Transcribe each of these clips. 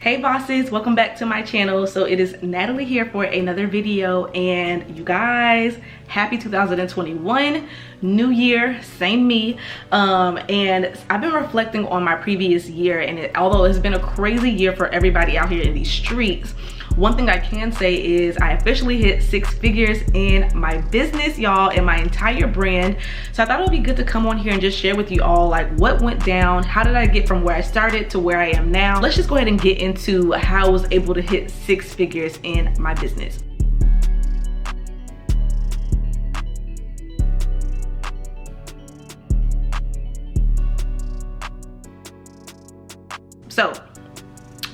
Hey bosses, welcome back to my channel. So it is Natalie here for another video, and you guys, happy 2021, new year, same me. And I've been reflecting on my previous year, and although it's been a crazy year for everybody out here in these streets, one thing I can say is I officially hit 6 figures in my business, y'all, and my entire brand. So I thought it would be good to come on here and just share with you all like what went down, how did I get from where I started to where I am now. Let's just go ahead and get into how I was able to hit 6 figures in my business. So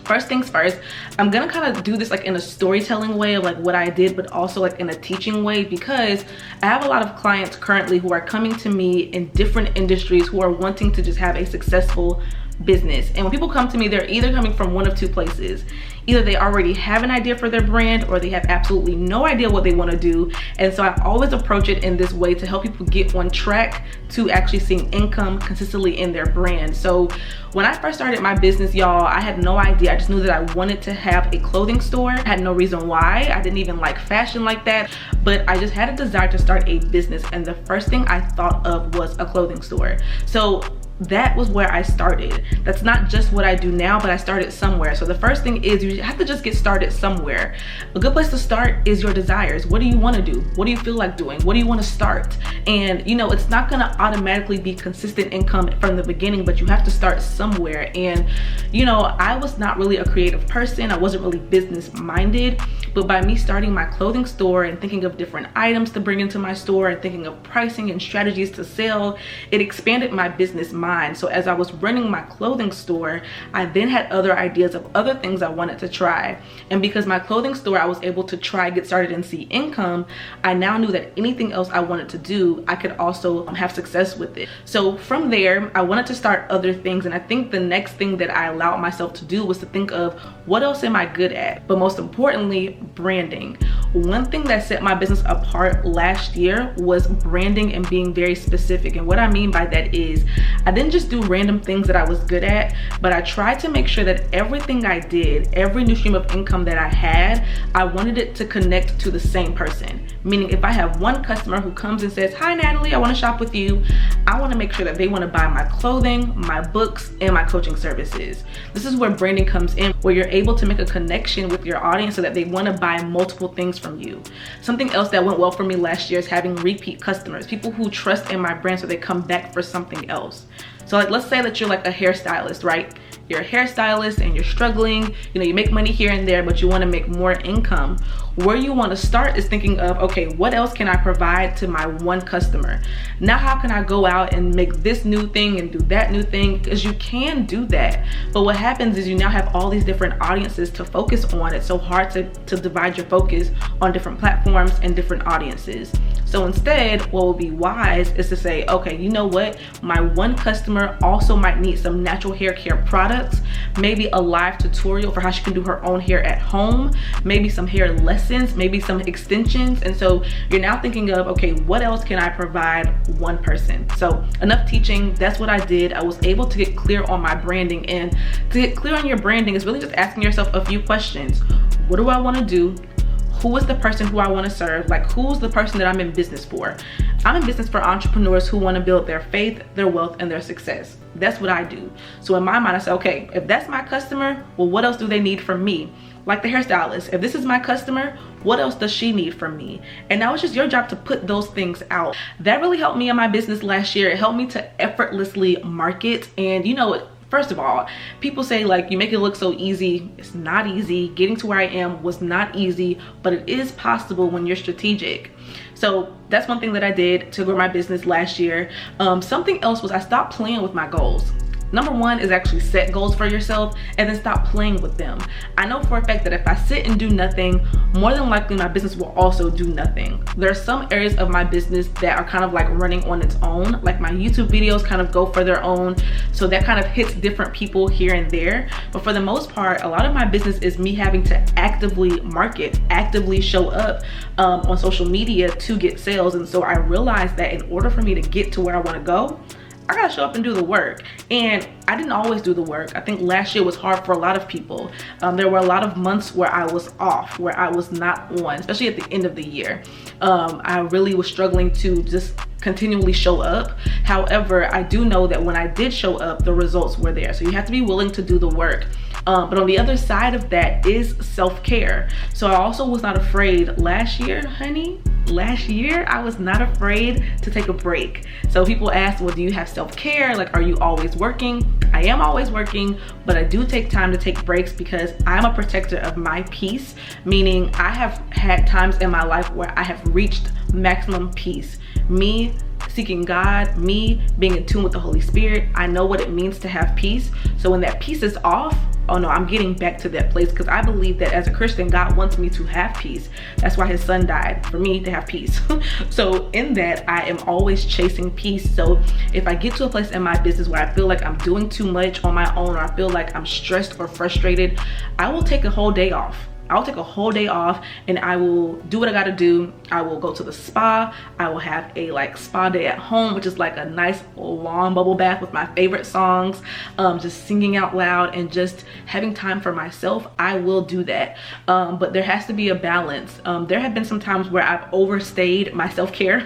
first things first, I'm gonna kind of do this like in a storytelling way of like what I did, but also like in a teaching way, because I have a lot of clients currently who are coming to me in different industries who are wanting to just have a successful business. And when people come to me, they're either coming from one of two places. Either they already have an idea for their brand, or they have absolutely no idea what they want to do. And so I always approach it in this way to help people get on track to actually seeing income consistently in their brand. So when I first started my business, y'all, I had no idea. I just knew that I wanted to have a clothing store. I had no reason why. I didn't even like fashion like that, but I just had a desire to start a business. And the first thing I thought of was a clothing store. So that was where I started. That's not just what I do now, but I started somewhere. So the first thing is you have to just get started somewhere. A good place to start is your desires. What do you want to do? What do you feel like doing? What do you want to start? And you know, it's not going to automatically be consistent income from the beginning, but you have to start somewhere. And you know, I was not really a creative person. I wasn't really business minded, but by me starting my clothing store and thinking of different items to bring into my store and thinking of pricing and strategies to sell, it expanded my business mind. So as I was running my clothing store, I then had other ideas of other things I wanted to try. And because my clothing store, I was able to try, get started and see income, I now knew that anything else I wanted to do, I could also have success with it. So from there, I wanted to start other things. And I think the next thing that I allowed myself to do was to think of what else am I good at? But most importantly, branding. One thing that set my business apart last year was branding and being very specific. And what I mean by that is I didn't just do random things that I was good at, but I tried to make sure that everything I did, every new stream of income that I had, I wanted it to connect to the same person. Meaning if I have one customer who comes and says, "Hi Natalie, I want to shop with you," I want to make sure that they want to buy my clothing, my books, and my coaching services. This is where branding comes in, where you're able to make a connection with your audience so that they want to buy multiple things from you. Something else that went well for me last year is having repeat customers, people who trust in my brand so they come back for something else. So like, let's say that you're like a hairstylist, right? You're a hairstylist and you're struggling, you know, you make money here and there, but you want to make more income. Where you want to start is thinking of, okay, what else can I provide to my one customer? Now, how can I go out and make this new thing and do that new thing? Because you can do that. But what happens is you now have all these different audiences to focus on. It's so hard to divide your focus on different platforms and different audiences. So instead, what will be wise is to say, okay, you know what? My one customer also might need some natural hair care products, maybe a live tutorial for how she can do her own hair at home, maybe some hair lessons, maybe some extensions. And so you're now thinking of, okay, what else can I provide one person? So enough teaching, that's what I did. I was able to get clear on my branding. And to get clear on your branding is really just asking yourself a few questions. What do I want to do? Who is the person who I want to serve? Like, who's the person that I'm in business for? I'm in business for entrepreneurs who want to build their faith, their wealth, and their success. That's what I do. So in my mind, I say, okay, if that's my customer, well, what else do they need from me? Like the hairstylist, if this is my customer, what else does she need from me? And now it's just your job to put those things out. That really helped me in my business last year. It helped me to effortlessly market. And you know, first of all, people say like you make it look so easy. It's not easy. Getting to where I am was not easy, but it is possible when you're strategic. So that's one thing that I did to grow my business last year. Something else was I stopped playing with my goals. Number one is actually set goals for yourself and then stop playing with them. I know for a fact that if I sit and do nothing, more than likely my business will also do nothing. There are some areas of my business that are kind of like running on its own, like my YouTube videos kind of go for their own. So that kind of hits different people here and there. But for the most part, a lot of my business is me having to actively market, actively show up on social media to get sales. And so I realized that in order for me to get to where I want to go, I gotta show up and do the work. And I didn't always do the work. I think last year was hard for a lot of people. There were a lot of months where I was off, where I was not on, especially at the end of the year. I really was struggling to just continually show up. However, I do know that when I did show up, the results were there. So you have to be willing to do the work. But on the other side of that is self-care. So I also was not afraid last year, honey. Last year, I was not afraid to take a break. So people ask, well, do you have self-care? Like, are you always working? I am always working, but I do take time to take breaks because I'm a protector of my peace, meaning I have had times in my life where I have reached maximum peace. Me seeking God, me being in tune with the Holy Spirit, I know what it means to have peace. So when that peace is off, oh no, I'm getting back to that place, because I believe that as a Christian, God wants me to have peace. That's why his son died, for me to have peace. So in that, I am always chasing peace. So if I get to a place in my business where I feel like I'm doing too much on my own, or I feel like I'm stressed or frustrated, I will take a whole day off. I'll take a whole day off and I will do what I gotta do. I will go to the spa. I will have a spa day at home, which is like a nice long bubble bath with my favorite songs, just singing out loud and just having time for myself. I will do that. But there has to be a balance. There have been some times where I've overstayed my self-care,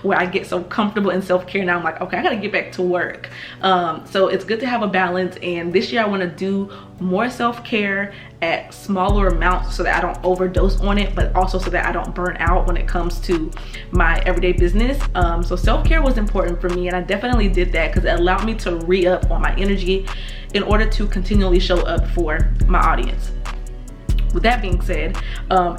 where I get so comfortable in self-care. Now I'm like, okay, I gotta get back to work. So it's good to have a balance. And this year I wanna do more self-care at smaller amounts so that I don't overdose on it, but also so that I don't burn out when it comes to my everyday business. So self-care was important for me, and I definitely did that because it allowed me to re-up on my energy in order to continually show up for my audience. With that being said,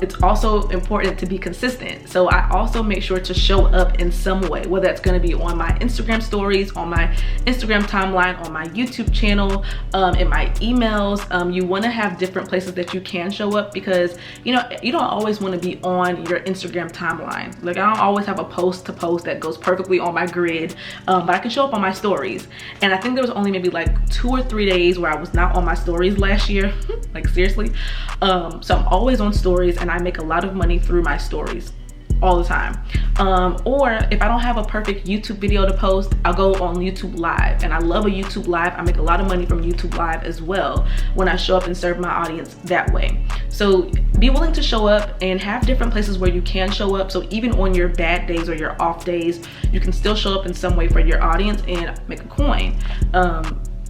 it's also important to be consistent. So I also make sure to show up in some way, whether it's going to be on my Instagram stories, on my Instagram timeline, on my YouTube channel, in my emails. You want to have different places that you can show up, because you don't always want to be on your Instagram timeline. Like, I don't always have a post to post that goes perfectly on my grid, but I can show up on my stories. And I think there was only maybe like 2 or 3 days where I was not on my stories last year. Like, seriously. So I'm always on stories, and I make a lot of money through my stories all the time. Or if I don't have a perfect YouTube video to post, I'll go on YouTube Live, and I love a YouTube Live. I make a lot of money from YouTube Live as well when I show up and serve my audience that way. So be willing to show up and have different places where you can show up. So even on your bad days or your off days, you can still show up in some way for your audience and make a coin.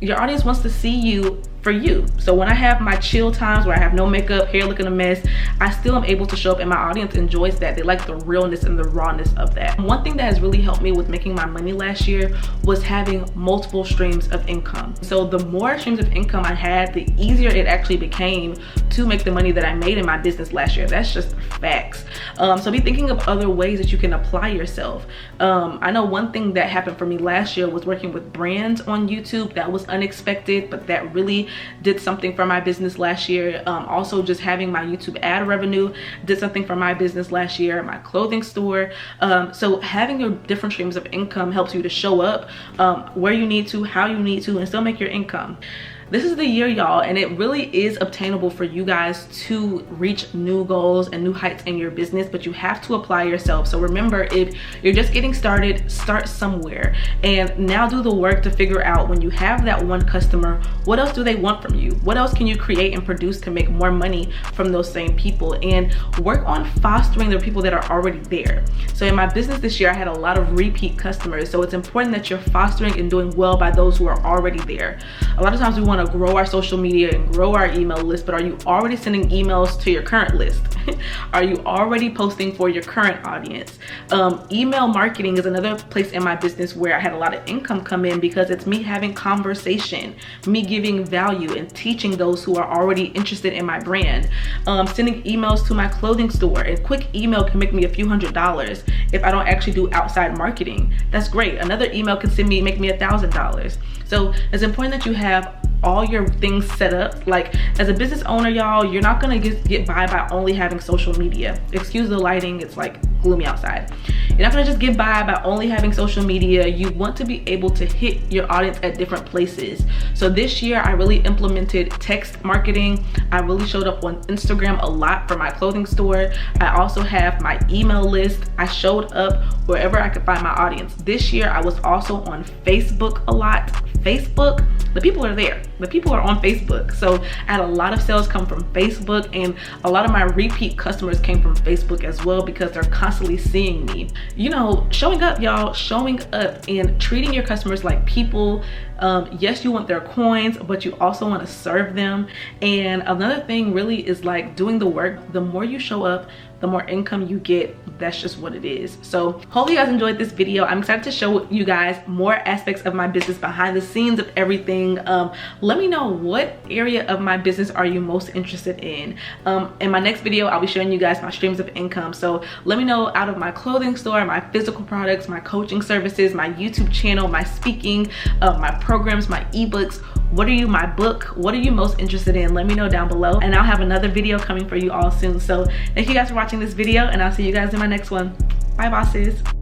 Your audience wants to see you for you. So when I have my chill times where I have no makeup, hair looking a mess, I still am able to show up, and my audience enjoys that. They like the realness and the rawness of that. One thing that has really helped me with making my money last year was having multiple streams of income. So the more streams of income I had, the easier it actually became to make the money that I made in my business last year. That's just facts. So be thinking of other ways that you can apply yourself. I know one thing that happened for me last year was working with brands on YouTube. That was unexpected, but that really did something for my business last year. Also, just having my YouTube ad revenue did something for my business last year, my clothing store. So having your different streams of income helps you to show up where you need to, how you need to, and still make your income. This is the year, y'all, and it really is obtainable for you guys to reach new goals and new heights in your business, but you have to apply yourself. So remember, if you're just getting started, start somewhere, and now do the work to figure out, when you have that one customer, what else do they want from you? What else can you create and produce to make more money from those same people? And work on fostering the people that are already there. So in my business this year, I had a lot of repeat customers. So it's important that you're fostering and doing well by those who are already there. A lot of times we want to grow our social media and grow our email list, but are you already sending emails to your current list? Are you already posting for your current audience? Email marketing is another place in my business where I had a lot of income come in, because it's me having conversation, me giving value and teaching those who are already interested in my brand. Sending emails to my clothing store. A quick email can make me a few $100s if I don't actually do outside marketing. That's great. Another email can make me $1,000. So it's important that you have all your things set up. Like, as a business owner, y'all, you're not gonna get by only having social media. Excuse the lighting, it's like gloomy outside. You're not gonna just get by only having social media. You want to be able to hit your audience at different places. So this year I really implemented text marketing. I really showed up on Instagram a lot for my clothing store. I also have my email list. I showed up wherever I could find my audience. This year I was also on Facebook a lot. Facebook, the people are there. The people are on Facebook. So I had a lot of sales come from Facebook, and a lot of my repeat customers came from Facebook as well, because they're constantly seeing me. You know, showing up, y'all, showing up and treating your customers like people. Yes, you want their coins, but you also want to serve them. And another thing really is like doing the work. The more you show up, the more income you get. That's just what it is. So hopefully you guys enjoyed this video. I'm excited to show you guys more aspects of my business, behind the scenes of everything. Let me know, what area of my business are you most interested in? In my next video, I'll be showing you guys my streams of income. So let me know, out of my clothing store, my physical products, my coaching services, my YouTube channel, my speaking, my programs, my ebooks, my book, what are you most interested in? Let me know down below, and I'll have another video coming for you all soon. So thank you guys for watching this video, and I'll see you guys in my next one. Bye, bosses.